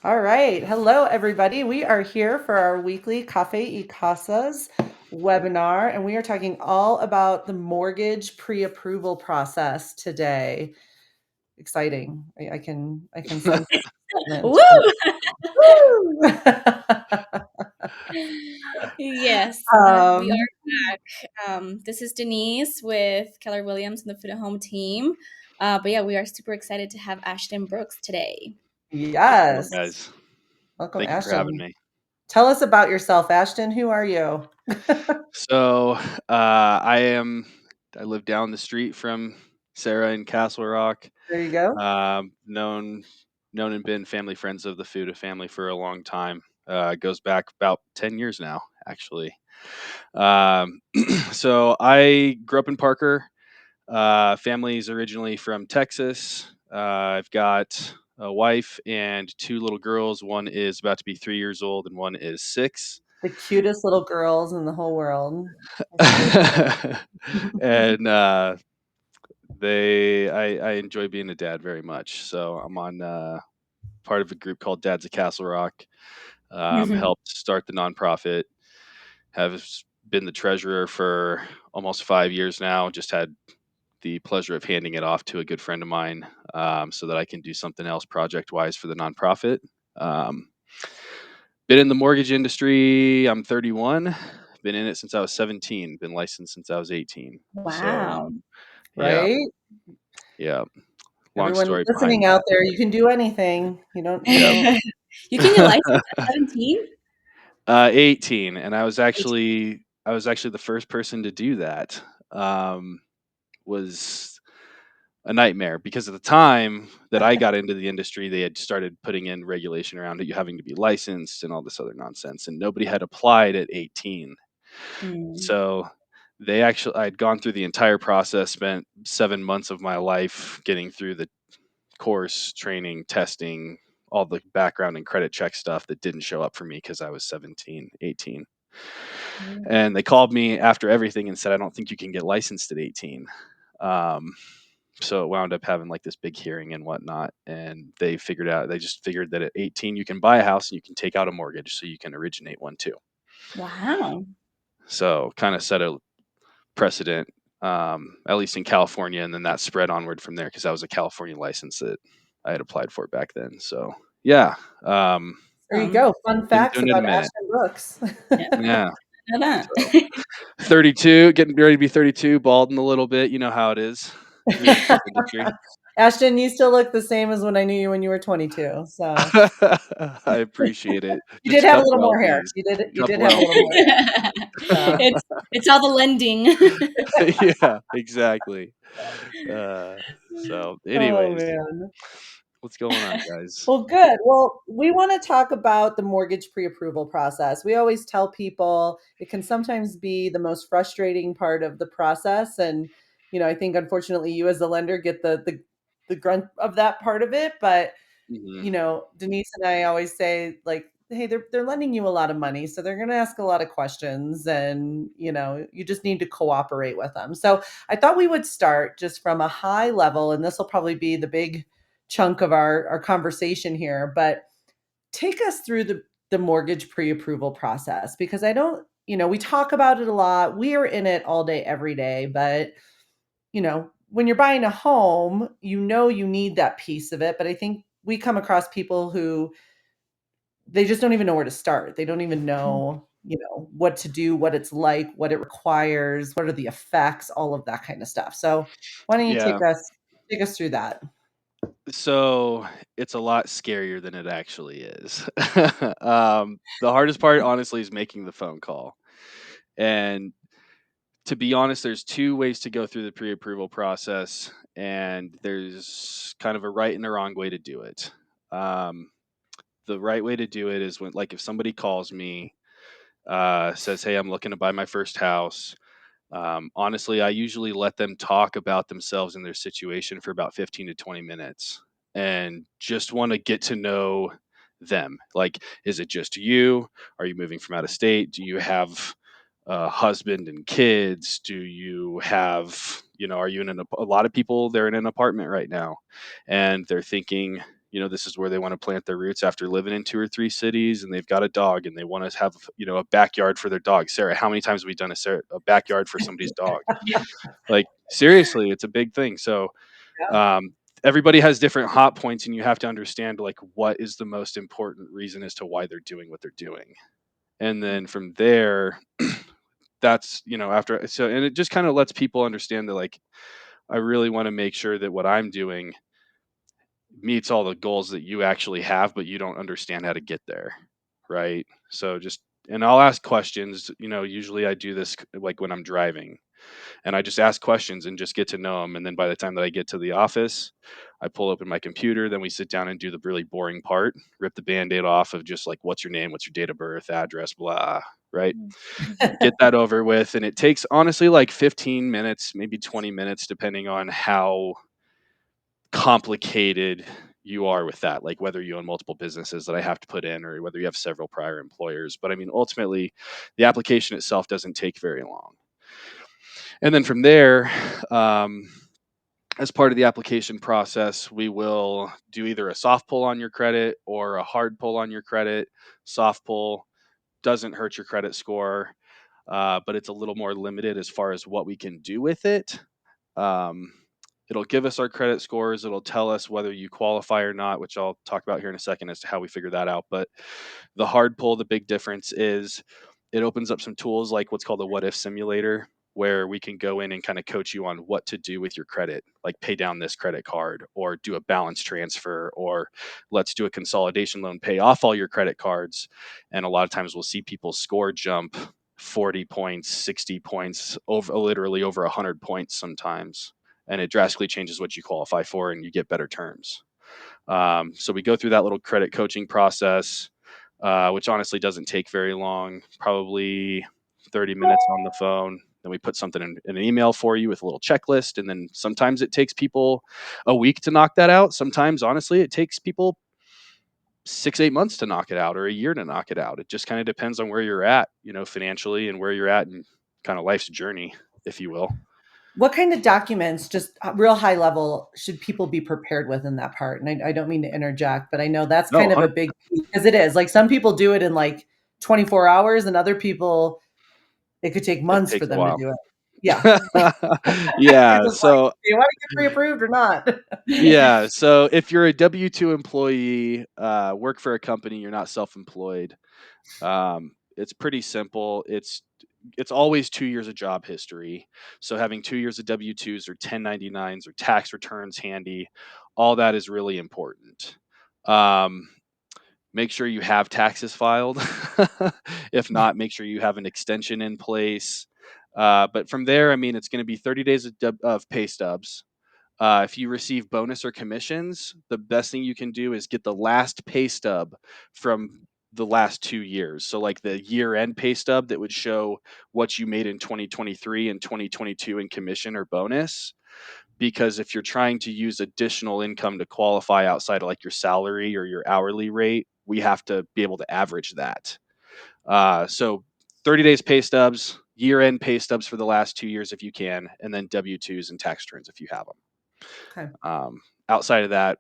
All right. Hello, everybody. We are here for our weekly Cafe y Casas webinar, and we are talking all about the mortgage pre-approval process today. Exciting. I can sense excitement. Woo! Woo! Yes, we Um, are back. This is Denise with Keller Williams and the Futa Home Team. But yeah, we are super excited to have Ashton Brooks today. Hello, yes. guys. Welcome, Thank you for having Ashton. me. Tell us about yourself, Ashton. Who are you? So, I live down the street from Sarah in Castle Rock. There you go. Known and been family friends of the Fuda family for a long time. Goes back about 10 years now, actually. Um, so I grew up in Parker. Family's originally from Texas. I've got a wife and two little girls. One is about to be 3 years old, and one is 6. The cutest little girls in the whole world. I swear to and I enjoy being a dad very much. So I'm on part of a group called Dads of Castle Rock. Helped start the nonprofit. Have been the treasurer for almost 5 years now. Just had the pleasure of handing it off to a good friend of mine, so that I can do something else project wise for the nonprofit. Um, been in the mortgage industry. I'm 31. Been in it since I was 17. Been licensed since I was 18. So Wow. yeah, right? yeah. Long Everyone story behind listening that. out there, you can do anything. You don't, Yep. You can get licensed at 17? 18, and I was actually the first person to do that. Was a nightmare because at the time that I got into the industry, they had started putting in regulation around it, you having to be licensed and all this other nonsense, and nobody had applied at 18. Mm. So I'd gone through the entire process, spent 7 months of my life getting through the course, training, testing, all the background and credit check stuff that didn't show up for me because I was 17, 18. And they called me after everything and said, I don't think you can get licensed at 18. Um, so it wound up having like this big hearing and whatnot. And they just figured that at 18, you can buy a house and you can take out a mortgage so you can originate one too. Wow. So kind of set a precedent, at least in California. And then that spread onward from there because that was a California license that I had applied for back then. So yeah, there you go. Fun been facts doing it a about minute. Ashton Brooks. Yeah, Yeah. know that. So 32, getting ready to be 32, balding a little bit. You know how it is in the real estate industry. Ashton, you still look the same as when I knew you when you were 22. So I appreciate it. you Just did a have a couple little more hair. LPs. You did Couple have a little more LPs. hair. So. It's all the lending. Yeah, exactly. So, Oh anyways, man. what's going on, guys? Well, good. Well, we want to talk about the mortgage pre-approval process. We always tell people it can sometimes be the most frustrating part of the process, and I think unfortunately you as the lender get the grunt of that part of it. But Hmm. Denise and I always say, like, hey, they're lending you a lot of money, so they're going to ask a lot of questions, and you just need to cooperate with them. So I thought we would start just from a high level, and this will probably be the big chunk of our conversation here. But take us through the mortgage pre-approval process, because I don't, we talk about it a lot. We are in it all day, every day, but when you're buying a home, you need that piece of it. But I think we come across people who they just don't even know where to start. They don't even know, what to do, what it's like, what it requires, what are the effects, all of that kind of stuff. So why don't you Yeah. take us through that? So it's a lot scarier than it actually is. The hardest part, honestly, is making the phone call. And to be honest, there's two ways to go through the pre-approval process, and there's kind of a right and a wrong way to do it. Um, the right way to do it is when, like, if somebody calls me, says, "Hey, I'm looking to buy my first house." Honestly, I usually let them talk about themselves and their situation for about 15 to 20 minutes, and just want to get to know them. Like, is it just you? Are you moving from out of state? Do you have a husband and kids? Do you have, are you in a lot of people, they're in an apartment right now and they're thinking, this is where they want to plant their roots after living in 2 or 3 cities, and they've got a dog and they want to have, a backyard for their dog. Sarah, how many times have we done a backyard for somebody's dog? Like, seriously, it's a big thing. So, Yeah. um, everybody has different hot points, and you have to understand like what is the most important reason as to why they're doing what they're doing. And then from there, that's, after, so, and it just kind of lets people understand that, like, I really want to make sure that what I'm doing meets all the goals that you actually have, but you don't understand how to get there. Right. So just, and I'll ask questions, usually I do this like when I'm driving, and I just ask questions and just get to know them. And then by the time that I get to the office, I pull open my computer, then we sit down and do the really boring part, rip the band-aid off of just like, what's your name, what's your date of birth, address, blah, right? Get that over with. And it takes honestly like 15 minutes, maybe 20 minutes, depending on how complicated you are with that, like whether you own multiple businesses that I have to put in or whether you have several prior employers. But I mean, ultimately, the application itself doesn't take very long. And then from there, um, as part of the application process, we will do either a soft pull on your credit or a hard pull on your credit. Soft pull doesn't hurt your credit score, but it's a little more limited as far as what we can do with it. Um, it'll give us our credit scores. It'll tell us whether you qualify or not, which I'll talk about here in a second as to how we figure that out. But the hard pull, the big difference is it opens up some tools like what's called a what if simulator, where we can go in and kind of coach you on what to do with your credit, like pay down this credit card or do a balance transfer, or let's do a consolidation loan, pay off all your credit cards. And a lot of times we'll see people's score jump 40 points, 60 points, over literally over 100 points sometimes. And it drastically changes what you qualify for and you get better terms. So we go through that little credit coaching process, which honestly doesn't take very long, probably 30 minutes on the phone. Then we put something in an email for you with a little checklist. And then sometimes it takes people a week to knock that out. Sometimes, honestly, it takes people 6, 8 months to knock it out or a year to knock it out. It just kind of depends on where you're at, financially, and where you're at in kind of life's journey, if you will. What kind of documents, just real high level, should people be prepared with in that part? And I don't mean to interject, but I know that's No, kind of a 100. big, because it is like some people do it in like 24 hours and other people, it could take It months for takes a them to while. do it. Yeah. You're Yeah. just like, So, do you want to get pre-approved or not? yeah. So if you're a W-2 employee, work for a company, you're not self-employed. It's pretty simple. It's always 2 years of job history. So having 2 years of W-2s or 1099s or tax returns handy, all that is really important. Um, Make sure you have taxes filed. If not, make sure you have an extension in place. But from there, I mean, it's going to be 30 days of pay stubs. If you receive bonus or commissions, the best thing you can do is get the last pay stub from the last 2 years. So, like the year end pay stub that would show what you made in 2023 and 2022 in commission or bonus. Because if you're trying to use additional income to qualify outside of like your salary or your hourly rate, we have to be able to average that. So 30 days pay stubs, year end pay stubs for the last 2 years if you can, and then W-2s and tax returns if you have them. Okay. Outside of that,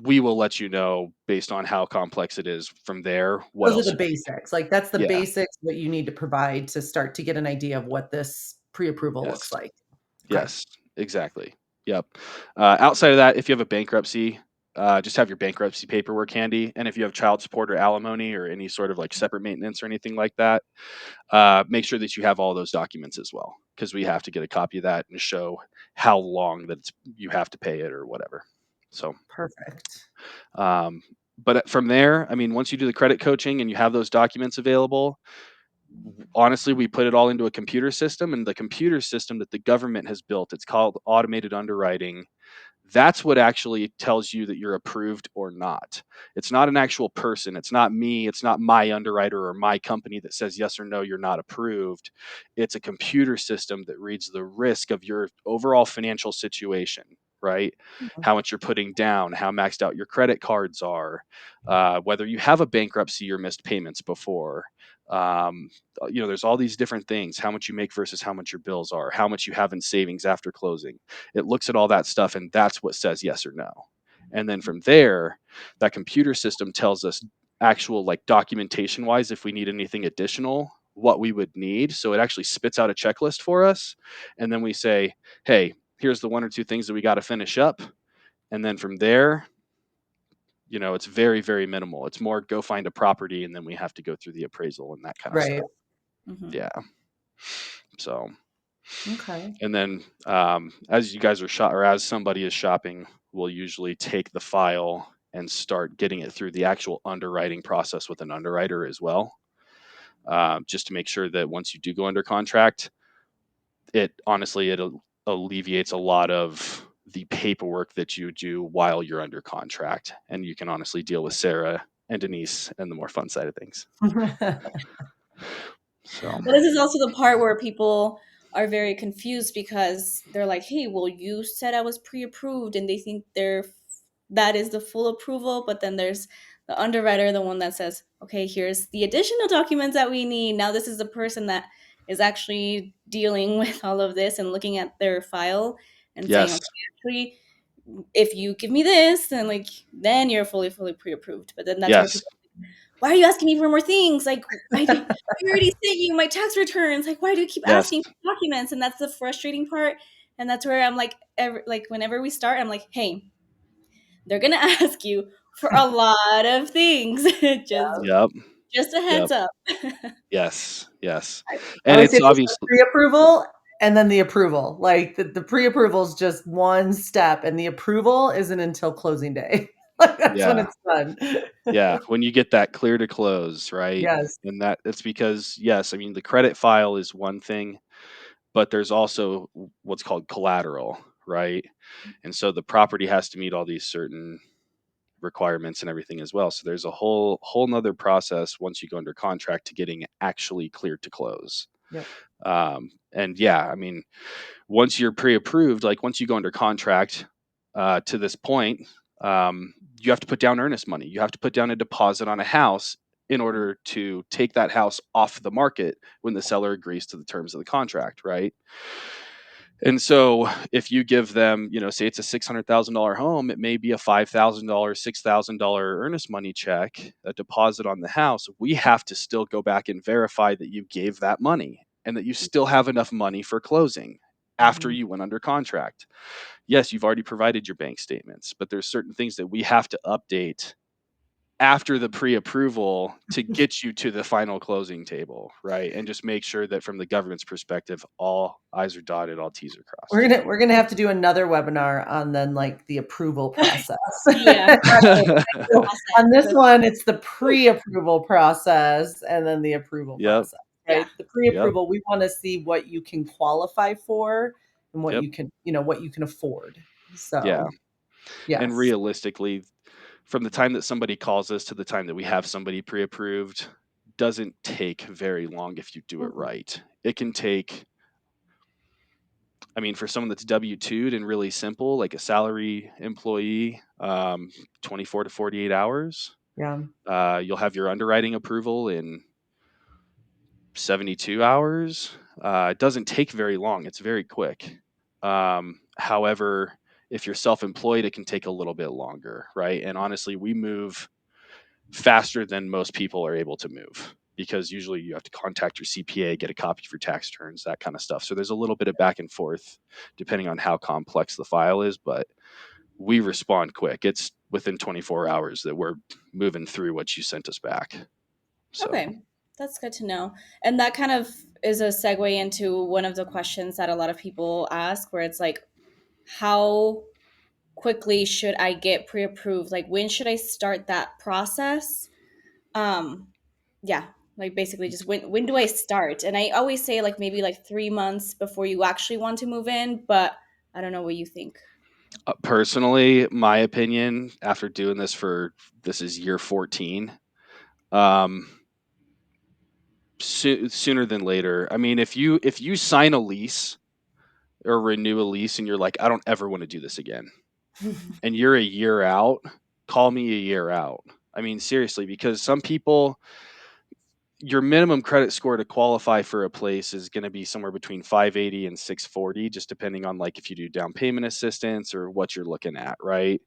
we will let you know based on how complex it is from there, what Those are else the you need. basics. Like that's the Yeah. basics what you need to provide to start to get an idea of what this pre-approval looks Yes. like. Okay. Yes, exactly. Yep. Outside of that, if you have a bankruptcy, just have your bankruptcy paperwork handy. And if you have child support or alimony or any sort of like separate maintenance or anything like that, make sure that you have all those documents as well, because we have to get a copy of that and show how long that you have to pay it or whatever. So, Perfect. um, but from there, I mean, once you do the credit coaching and you have those documents available, honestly, we put it all into a computer system, and the computer system that the government has built, it's called automated underwriting. That's what actually tells you that you're approved or not. It's not an actual person. It's not me. It's not my underwriter or my company that says yes or no, you're not approved. It's a computer system that reads the risk of your overall financial situation, right? Mhm. How much you're putting down, how maxed out your credit cards are, whether you have a bankruptcy or missed payments before. Um, there's all these different things, how much you make versus how much your bills are, how much you have in savings after closing. It looks at all that stuff, and that's what says yes or no. And then from there, that computer system tells us actual like documentation wise, if we need anything additional, what we would need. So it actually spits out a checklist for us. And then we say, hey, here's the 1 or 2 things that we got to finish up. And then from there, it's very, very minimal. It's more go find a property and then we have to go through the appraisal and that kind of Right. stuff. Yeah. So, Okay. and then as you guys are or as somebody is shopping, we'll usually take the file and start getting it through the actual underwriting process with an underwriter as well, just to make sure that once you do go under contract, it alleviates a lot of the paperwork that you do while you're under contract, and you can honestly deal with Sarah and Denise and the more fun side of things. So But this is also the part where people are very confused because they're like, "Hey, well, you said I was pre-approved," and they think that is the full approval. But then there's the underwriter, the one that says, "Okay, here's the additional documents that we need." Now this is the person that is actually dealing with all of this and looking at their file and saying, yes, "Okay, actually, if you give me this, then you're fully pre-approved." But then that's where yes, people, why are you asking me for more things? Like, I already sent you my tax returns. Like, why do you keep yes, asking for documents? And that's the frustrating part. And that's where I'm like, whenever we start, I'm like, hey, they're gonna ask you for a lot of things. just yep, just a yep, heads up. yes, I and always say it's there's the obviously pre-approval and then the approval. Like the pre-approval is just one step, and the approval isn't until closing day. Like that's when yeah, it's done. yeah. When you get that clear to close, right? Yes. And that it's because yes, I mean the credit file is one thing, but there's also what's called collateral, right? And so the property has to meet all these certain requirements and everything as well. So there's a whole nother process once you go under contract to getting actually cleared to close. Yep. And yeah, I mean, once you're pre-approved, like once you go under contract to this point, you have to put down earnest money. You have to put down a deposit on a house in order to take that house off the market when the seller agrees to the terms of the contract, right? And so if you give them, say it's a $600,000 home, it may be a $5,000, $6,000 earnest money check, a deposit on the house. We have to still go back and verify that you gave that money and that you still have enough money for closing after Mhm. you went under contract. Yes, you've already provided your bank statements, but there's certain things that we have to update after the pre-approval to get you to the final closing table, right? And just make sure that from the government's perspective, all I's are dotted, all T's are We're crossed. gonna we're gonna have to do another webinar on then like the approval process. Yeah. So on this Process. one, it's the pre-approval process and then the approval Yep, process, Yeah. right? The yep, pre-approval, we want to see what you can qualify for and what yep, you can afford. yeah. So And yes. realistically, from the time that somebody calls us to the time that we have somebody pre-approved doesn't take very long if you do it Mhm. right. It can take, I mean, for someone that's W-2'd and really simple, like a salary employee, 24 to 48 hours. Yeah. You'll have your underwriting approval in 72 hours. It doesn't take very long. It's very quick. However, if you're self-employed, it can take a little bit longer, right? And honestly, we move faster than most people are able to move because usually you have to contact your CPA, get a copy of your tax returns, that kind of stuff. So there's a little bit of back and forth depending on how complex the file is, but we respond quick. It's within 24 hours that we're moving through what you sent us back. So, Okay, that's good to know. And that kind of is a segue into one of the questions that a lot of people ask, where it's like, how quickly should I get pre-approved? Like, when should I start that process? Um, yeah, like basically just when do I start? And I always say like maybe like 3 months before you actually want to move in, but I don't know what you think. personally, my opinion after doing this this is year 14, um, sooner than later. I mean, if you sign a lease or renew a lease and you're like, I don't ever want to do this again, and you're a year out, call me a year out. I mean, seriously, because some people, your minimum credit score to qualify for a place is going to be somewhere between 580 and 640, just depending on like if you do down payment assistance or what you're looking at, right?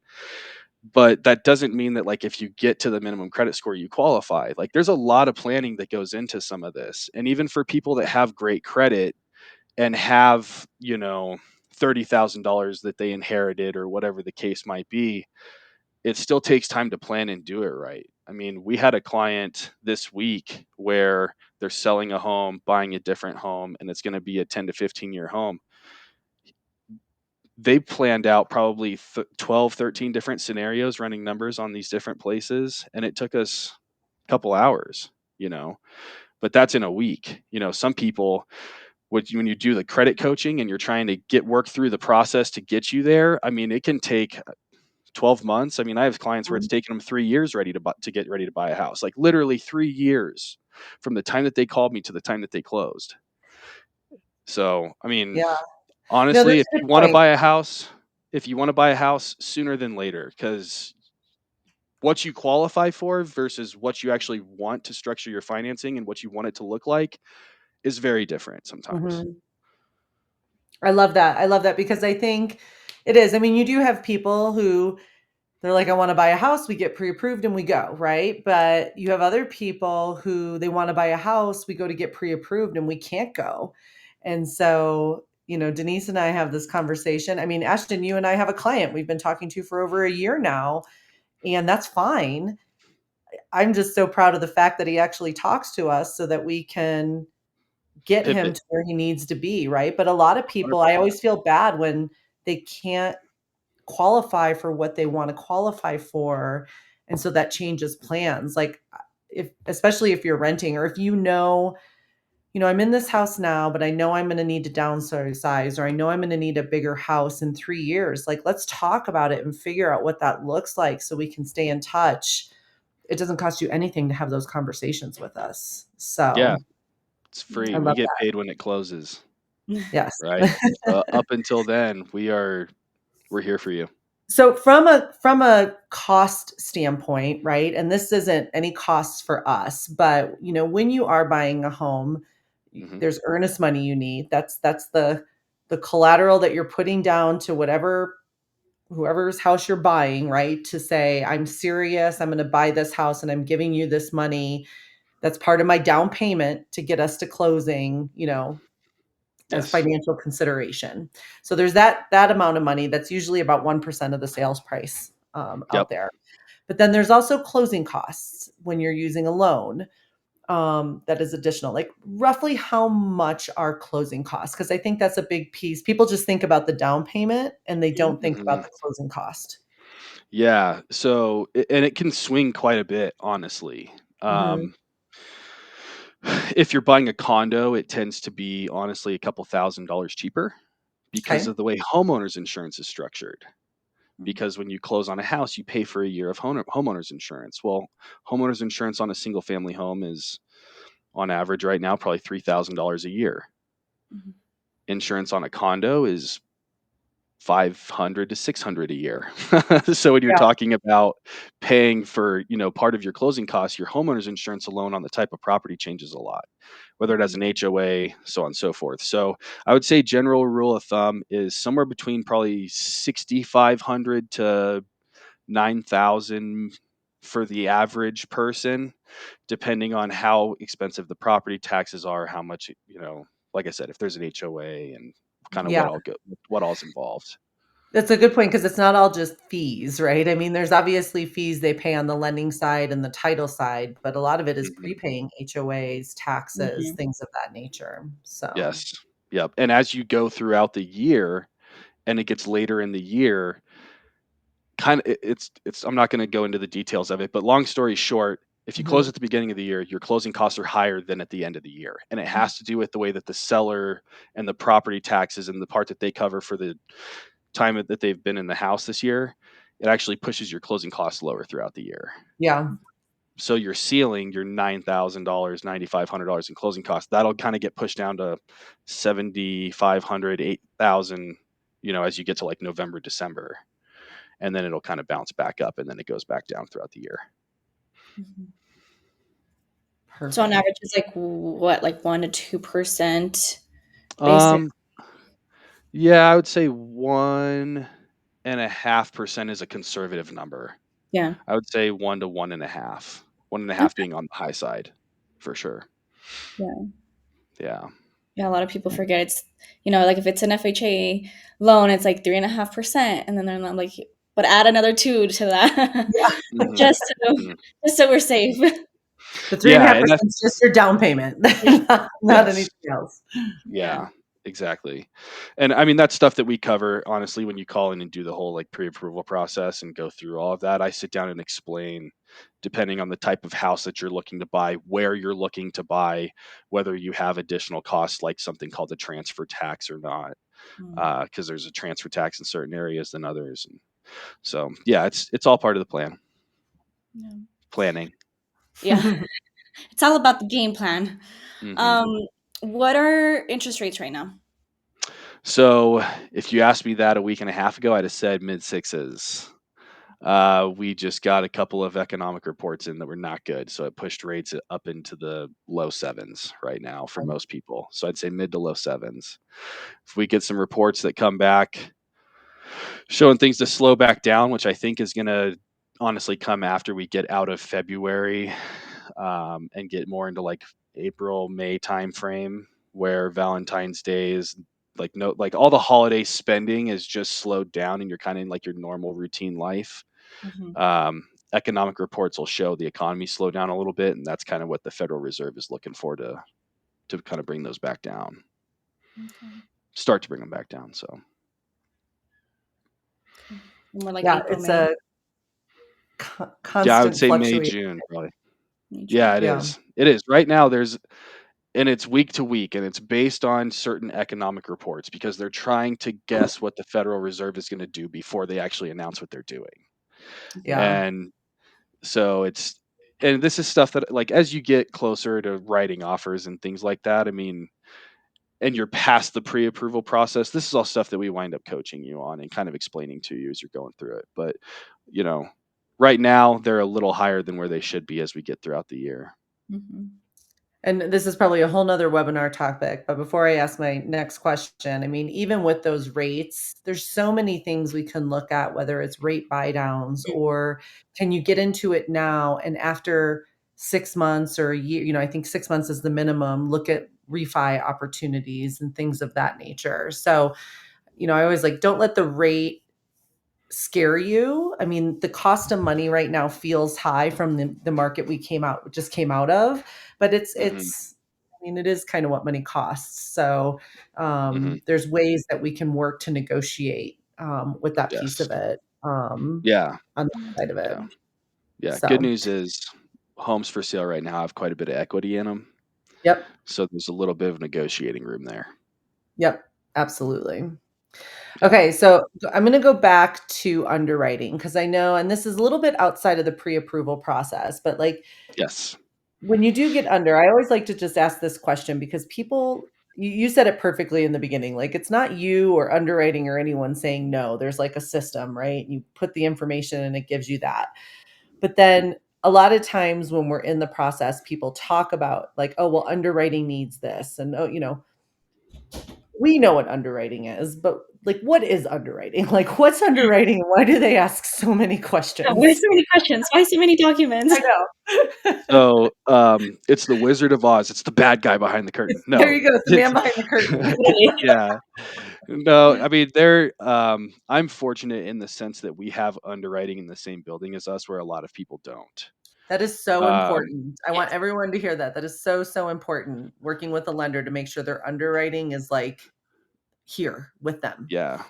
But that doesn't mean that, like, if you get to the minimum credit score, you qualify. Like, there's a lot of planning that goes into some of this. And even for people that have great credit and have, $30,000 that they inherited or whatever the case might be, it still takes time to plan and do it right. I mean, we had a client this week where they're selling a home, buying a different home, and it's going to be a 10 to 15-year home. They planned out probably 12, 13 different scenarios, running numbers on these different places, and it took us a couple hours, but that's in a week. Some people, when you do the credit coaching and you're trying to work through the process to get you there, I mean, it can take 12 months. I mean, I have clients where it's Mhm. taken them 3 years to get ready to buy a house, like literally 3 years from the time that they called me to the time that they closed. So, I mean, Yeah. No, honestly, that's a good point. if you wanna buy a house sooner than later, because what you qualify for versus what you actually want to structure your financing and what you want it to look like is very different sometimes. Mhm. I love that. I love that because I think it is. I mean, you do have people who they're like, I want to buy a house, we get pre-approved and we go, right? But you have other people who they want to buy a house, we go to get pre-approved and we can't go. And so, Denise and I have this conversation. I mean, Ashton, you and I have a client we've been talking to for over a year now, and that's fine. I'm just so proud of the fact that he actually talks to us so that we can get him Pivot, to where he needs to be, right? But a lot of people, I 100%. always feel bad when they can't qualify for what they want to qualify for, and so that changes plans. Like, if especially if you're renting or if I'm in this house now, but I know I'm going to need to downsize, or I know I'm going to need a bigger house in 3 years. Like, let's talk about it and figure out what that looks like so we can stay in touch. It doesn't cost you anything to have those conversations with us. Yeah, So, it's I free. We love get that. paid when it closes, Yes. right? So up until then, we're here for you. So from a cost standpoint, right? And this isn't any costs for us, but when you are buying a home, Mhm. there's earnest money you need. That's the collateral that you're putting down to whoever's house you're buying, right? To say, I'm serious, I'm going to buy this house and I'm giving you this money. That's part of my down payment to get us to closing, as Yes. financial consideration. So there's that amount of money that's usually about 1% of the sales price Yep. out there. But then there's also closing costs when you're using a loan. That is additional. Like, roughly how much are closing costs? Because I think that's a big piece. People just think about the down payment and they don't think about Mhm. the closing cost. Yeah, so and it can swing quite a bit, honestly. Hmm. Um, if you're buying a condo, it tends to be honestly a couple $1,000s cheaper because Okay. of the way homeowners insurance is structured. Because when you close on a house, you pay for a year of homeowners insurance. Well, homeowners insurance on a single family home is on average right now probably $3,000 a year. Mhm. Insurance on a condo is 500 to 600 a year. So when you're Yeah. talking about paying for, part of your closing costs, your homeowner's insurance alone on the type of property changes a lot, whether it has Mhm. an HOA, so on and so forth. So I would say general rule of thumb is somewhere between probably 6,500 to 9,000 for the average person, depending on how expensive the property taxes are, how much, like I said, if there's an HOA and kind of Yeah. what all's involved. That's a good point because it's not all just fees, right? I mean, there's obviously fees they pay on the lending side and the title side, but a lot of it is Mhm. prepaying HOAs, taxes, Mhm. things of that nature. So, Yes. Yep. And as you go throughout the year and it gets later in the year, it's I'm not going to go into the details of it, but long story short, if you close mhm, at the beginning of the year, your closing costs are higher than at the end of the year. And it has to do with the way that the seller and the property taxes and the part that they cover for the time that they've been in the house this year, it actually pushes your closing costs lower throughout the year. yeah, So your ceiling, your $9,000, $9,500 in closing costs, that'll kind of get pushed down to 7,500, 8,000, as you get to like November, December, and then it'll kind of bounce back up and then it goes back down throughout the year. Mhm. So on perfect. average, it's like what, like 1 to 2% basic. Um, yeah, I would say 1 1.5% is a conservative number. Yeah. I would say 1 to 1.5. 1.5 being on the high side, for sure. Yeah. Yeah. Yeah, a lot of people forget it's, like if it's an FHA loan, it's like 3.5%. And then they're not like, but add another two to that Yeah. Mhm, just so, mhm. just so we're safe. The three and a Yeah, half and that's percent is just your down payment, Yeah. not yes. anything else. Yeah. Yeah, exactly. And I mean, that's stuff that we cover, honestly, when you call in and do the whole like pre-approval process and go through all of that. I sit down and explain, depending on the type of house that you're looking to buy, where you're looking to buy, whether you have additional costs like something called the transfer tax or not, Mm. because there's a transfer tax in certain areas than others. And so, yeah, it's all part of the Yeah. planning. Yeah. It's all about the game plan. hmm Um, what are interest rates right now? So, if you asked me that a week and a half ago, I'd have said mid sixes. We just got a couple of economic reports in that were not good, so it pushed rates up into the low sevens right now for most people. So I'd say mid to low sevens. If we get some reports that come back showing things to slow back down, which I think is going to honestly come after we get out of February and get more into like April, May timeframe, where Valentine's Day is like no, like all the holiday spending is just slowed down, and you're kind of in like your normal routine life. Mm-hmm. um, Economic reports will show the economy slow down a little bit, and that's kind of what the Federal Reserve is looking for to kind of bring those back down, Okay. start to bring them back down. So Okay. More like Yeah, April, it's May. a yeah, I would constant say May, fluctuation. June, probably. May, June. Yeah, it Yeah. is. It is right now. And it's week to week, and it's based on certain economic reports because they're trying to guess what the Federal Reserve is going to do before they actually announce what they're doing. Yeah. And so and this is stuff that like as you get closer to writing offers and things like that, I mean, and you're past the pre-approval process, this is all stuff that we wind up coaching you on and kind of explaining to you as you're going through it. But, you know, right now they're a little higher than where they should be as we get throughout the year. Mm-hmm. And this is probably a whole nother webinar topic, but before I ask my next question, I mean, even with those rates, there's so many things we can look at, whether it's rate buy downs or can you get into it now and after 6 months or a year, I think 6 months is the minimum, look at refi opportunities and things of that nature. So, I always like, don't let the rate scare you. I mean, the cost of money right now feels high from the market we just came out of, but hmm I mean, it is kind of what money costs. So hmm there's ways that we can work to negotiate with that piece Yes. of it, Yeah. on that side of it. Yeah. Yeah. Good So, news is homes for sale right now have quite a bit of equity in them. yep, So there's a little bit of negotiating room there. yep, absolutely. Yeah. Okay, so I'm going to go back to underwriting because I know, and this is a little bit outside of the pre-approval process, but like Yes. when you do get under, I always like to just ask this question because you said it perfectly in the beginning. Like it's not you or underwriting or anyone saying no. There's like a system, right? You put the information and it gives you that. But then a lot of times when we're in the process, people talk about like, oh, well, underwriting needs this. And, oh, we know what underwriting is, but like, what is underwriting? Like, what's underwriting? And why do they ask so many Yeah, why questions? so many questions? Why so many documents? I know. So it's the Wizard of Oz. It's the bad guy behind the curtain. There No, you go. It's the man it's behind the curtain. Literally. yeah. No, I mean I'm fortunate in the sense that we have underwriting in the same building as us where a lot of people don't. That is so Um, important. I want Yes. everyone to hear that. That is so, so important. Working with a lender to make sure their underwriting is like here with them. yeah.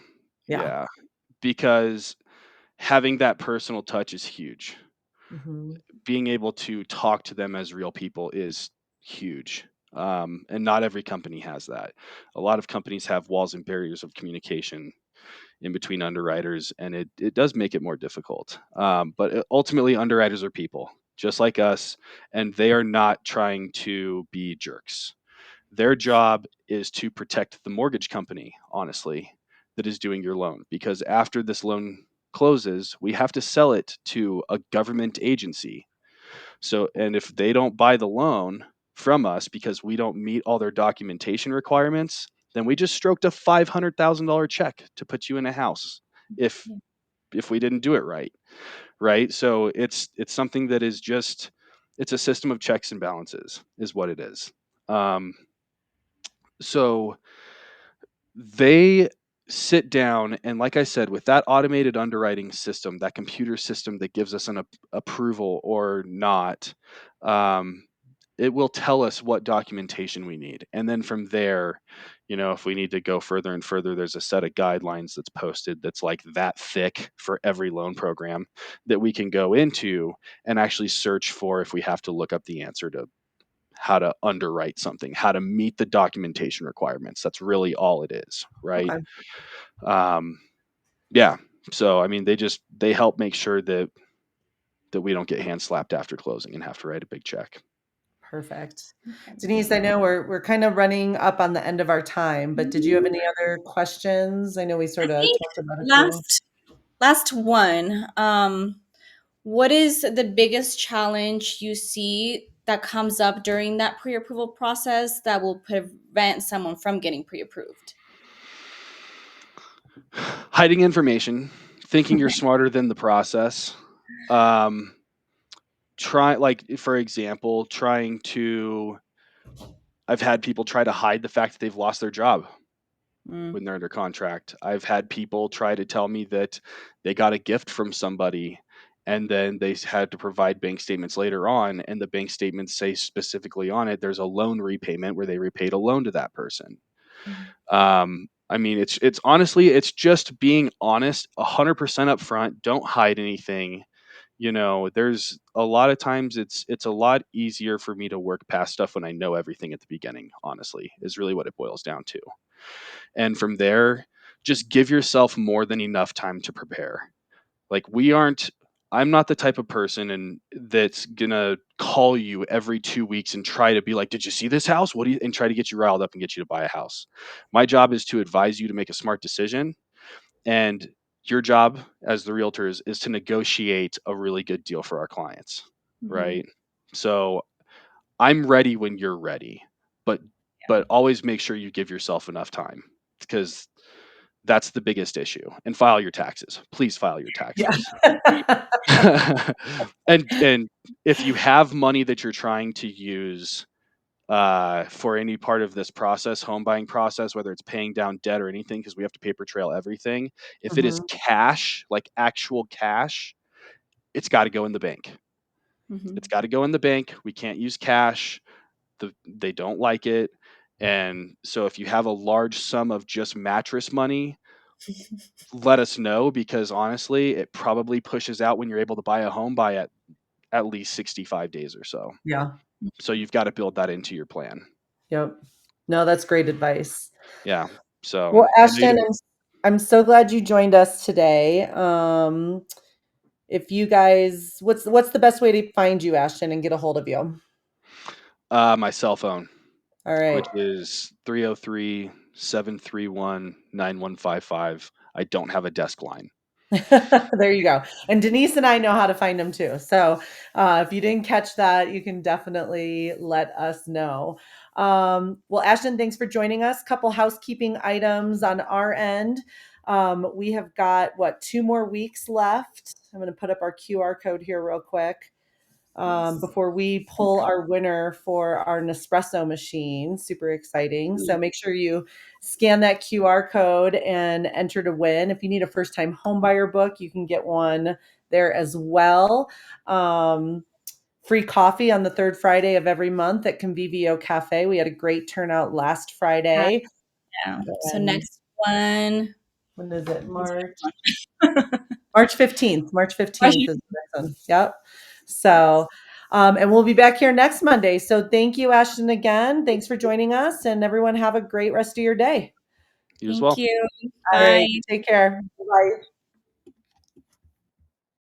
Yeah. Yeah. Because having that personal touch is huge. Mhm. Being able to talk to them as real people is huge. And not every company has that. A lot of companies have walls and barriers of communication in between underwriters, and it does make it more difficult. But ultimately, underwriters are people just like us, and they are not trying to be jerks. Their job is to protect the mortgage company, honestly, that is doing your loan. Because after this loan closes, we have to sell it to a government agency. So, and if they don't buy the loan from us because we don't meet all their documentation requirements, then we just stroked a $500,000 check to put you in a house if Yeah. if we didn't do it right, right? So it's something that is just, it's a system of checks and balances is what it is. Um, so they sit down, and like I said, with that automated underwriting system, that computer system that gives us an approval or not, um, it will tell us what documentation we need. And then from there, if we need to go further and further, there's a set of guidelines that's posted that's like that thick for every loan program that we can go into and actually search for if we have to look up the answer to how to underwrite something, how to meet the documentation requirements. That's really all it is, right? Okay. Um, yeah. So I mean, they help make sure that we don't get hand slapped after closing and have to write a big check. Perfect. Denisse, I know we're kind of running up on the end of our time, but did you have any other questions? I know we I sort of think talked about a few. last one. What is the biggest challenge you see that comes up during that pre-approval process that will prevent someone from getting pre-approved? Hiding information, thinking you're smarter than the process. Um, for example, I've had people try to hide the fact that they've lost their job Mm, when they're under contract. I've had people try to tell me that they got a gift from somebody and then they had to provide bank statements later on, and the bank statements say specifically on it there's a loan repayment where they repaid a loan to that person. mhm. I mean, it's honestly, it's just being honest, 100% upfront. Don't hide anything. There's a lot of times it's a lot easier for me to work past stuff when I know everything at the beginning. Honestly, is really what it boils down to. And from there, just give yourself more than enough time to prepare. Like I'm not the type of person and that's gonna call you every 2 weeks and try to be like, did you see this house? What do you, and try to get you riled up and get you to buy a house. My job is to advise you to make a smart decision. And your job as the realtors is to negotiate a really good deal for our clients. Mhm. Right. So I'm ready when you're ready, but always make sure you give yourself enough time, because that's the biggest issue. And file your taxes. Please file your taxes. Yeah. And if you have money that you're trying to use for any part of this process, home buying process, whether it's paying down debt or anything, because we have to paper trail everything. If it is Mhm. cash, like actual cash, it's got to go in the bank. It's Mhm. got to go in the bank. We can't use cash. They don't like it. And so if you have a large sum of just mattress money, let us know, because honestly, it probably pushes out when you're able to buy a home by at least 65 days or so. Yeah. So you've got to build that into your plan. Yep. No, that's great advice. Yeah. So Well, I know you Ashton, don't. I'm so glad you joined us today. If you guys, what's the best way to find you, Ashton, and get a hold of you? My cell phone, All right. which is 303-731-9155. I don't have a desk line. There you go. And Denisse and I know how to find them too. So if you didn't catch that, you can definitely let us know. Well, Ashton, thanks for joining us. Couple housekeeping items on our end. We have got 2 more weeks left. I'm going to put up our QR code here real quick Yes. before we pull our winner for our Nespresso machine. Super exciting. So make sure you scan that QR code and enter to win. If you need a first time homebuyer book, you can get one there as well. Free coffee on the third Friday of every month at Convivio Cafe. We had a great turnout last Friday. Yeah. So And next one. when is it? Is March 15th. March 15th March. is the next one. Yep. So, and we'll be back here next Monday. So thank you, Ashton, again. Thanks for joining us, and everyone have a great rest of your day. You as Thank well. you. All right. Bye. Take care. Bye.